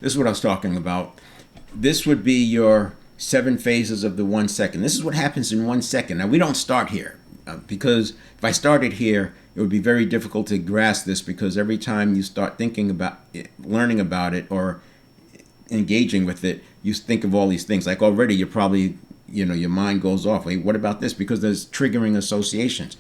This is what I was talking about. This would be your 7 phases of the 1 second. This is what happens in 1 second. Now, we don't start here because if I started here, it would be very difficult to grasp this, because every time you start thinking about it, learning about it, or engaging with it, you think of all these things. Like already you're probably, your mind goes off. Wait, what about this? Because there's triggering associations.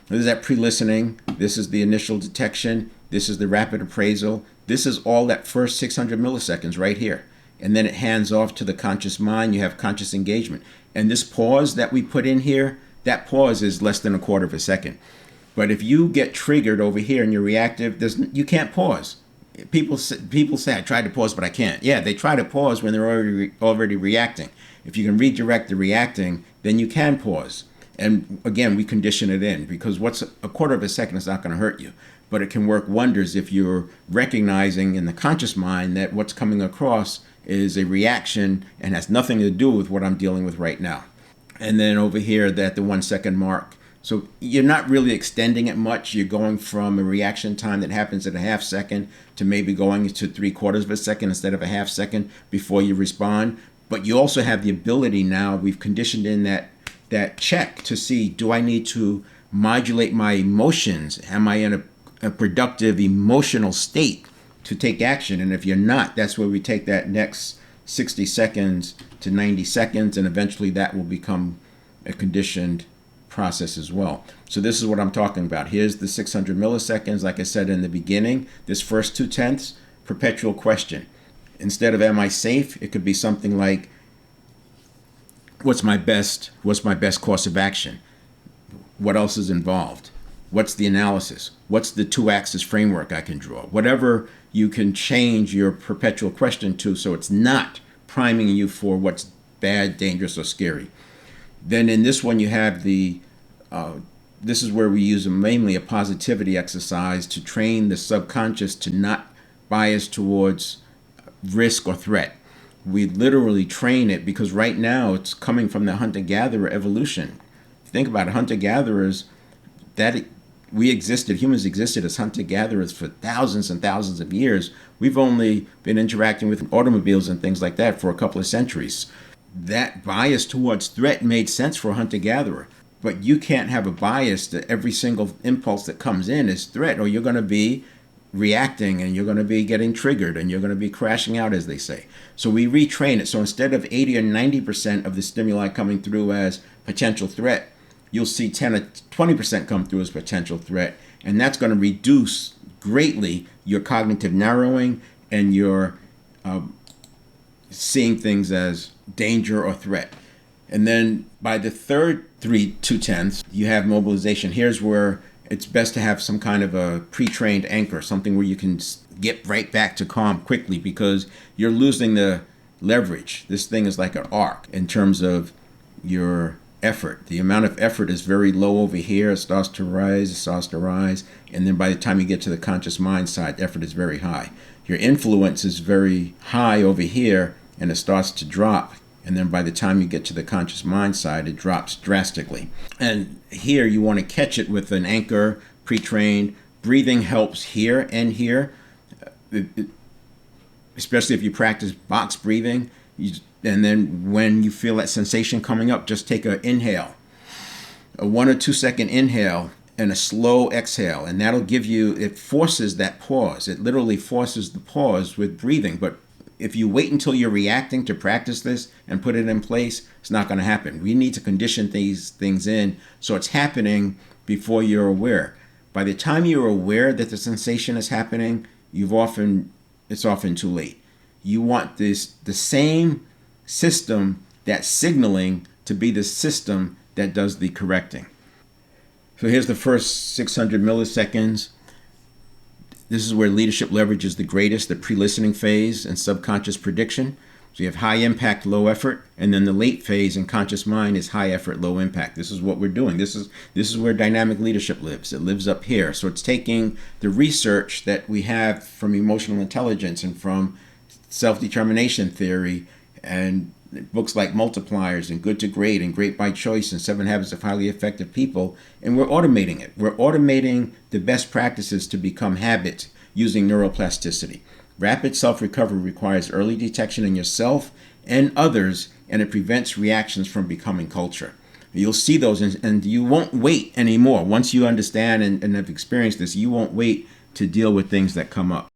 This is that pre-listening. This is the initial detection. This is the rapid appraisal. This is all that first 600 milliseconds right here. And then it hands off to the conscious mind. You have conscious engagement. And this pause that we put in here, that pause is less than a quarter of a second. But if you get triggered over here and you're reactive, you can't pause. People say, I tried to pause, but I can't. Yeah, they try to pause when they're already reacting. If you can redirect the reacting, then you can pause. And again, we condition it in, because what's a quarter of a second is not going to hurt you. But it can work wonders if you're recognizing in the conscious mind that what's coming across is a reaction and has nothing to do with what I'm dealing with right now. And then over here, that the 1 second mark. So you're not really extending it much. You're going from a reaction time that happens at a half second to maybe going to 3/4 of a second instead of a half second before you respond. But you also have the ability now, we've conditioned in that check to see, do I need to modulate my emotions? Am I in a productive emotional state to take action? And if you're not, that's where we take that next 60 seconds to 90 seconds, and eventually that will become a conditioned process as well. So this is what I'm talking about. Here's the 600 milliseconds. Like I said in the beginning, this first 2/10, perpetual question. Instead of am I safe, it could be something like, what's my best course of action? What else is involved? What's the analysis? What's the 2-axis framework I can draw? Whatever you can change your perpetual question to, so it's not priming you for what's bad, dangerous, or scary. Then in this one, you have this is where we use mainly a positivity exercise to train the subconscious to not bias towards risk or threat. We literally train it, because right now it's coming from the hunter-gatherer evolution. Think about it, hunter-gatherers, humans existed as hunter-gatherers for thousands and thousands of years. We've only been interacting with automobiles and things like that for a couple of centuries. That bias towards threat made sense for a hunter-gatherer. But you can't have a bias that every single impulse that comes in is threat, or you're going to be reacting and you're going to be getting triggered and you're going to be crashing out, as they say. So we retrain it. So instead of 80 or 90% of the stimuli coming through as potential threat, you'll see 10 or 20% come through as potential threat. And that's going to reduce greatly your cognitive narrowing and your seeing things as danger or threat. And then by the third 2/10, you have mobilization. Here's where it's best to have some kind of a pre-trained anchor, something where you can get right back to calm quickly, because you're losing the leverage. This thing is like an arc in terms of your effort. The amount of effort is very low over here. It starts to rise, and then by the time you get to the conscious mind side, effort is very high. Your influence is very high over here, and it starts to drop. And then by the time you get to the conscious mind side, it drops drastically. And here you want to catch it with an anchor, pre-trained. Breathing helps here and here, especially if you practice box breathing. And then when you feel that sensation coming up, just take an inhale, a 1 or 2 second inhale and a slow exhale. And that'll give you, it forces that pause. It literally forces the pause with breathing. But if you wait until you're reacting to practice this and put it in place, it's not going to happen. We need to condition these things in so it's happening before you're aware. By the time you're aware that the sensation is happening, it's often too late. You want the same system that's signaling to be the system that does the correcting. So here's the first 600 milliseconds. This is where leadership leverage is the greatest, the pre-listening phase and subconscious prediction. So you have high impact, low effort, and then the late phase in conscious mind is high effort, low impact. This is what we're doing. This is where dynamic leadership lives. It lives up here. So it's taking the research that we have from emotional intelligence and from self-determination theory and books like Multipliers and Good to Great and Great by Choice and 7 Habits of Highly Effective People, and we're automating it. We're automating the best practices to become habits using neuroplasticity. Rapid self-recovery requires early detection in yourself and others, and it prevents reactions from becoming culture. You'll see those, and you won't wait anymore. Once you understand and have experienced this, you won't wait to deal with things that come up.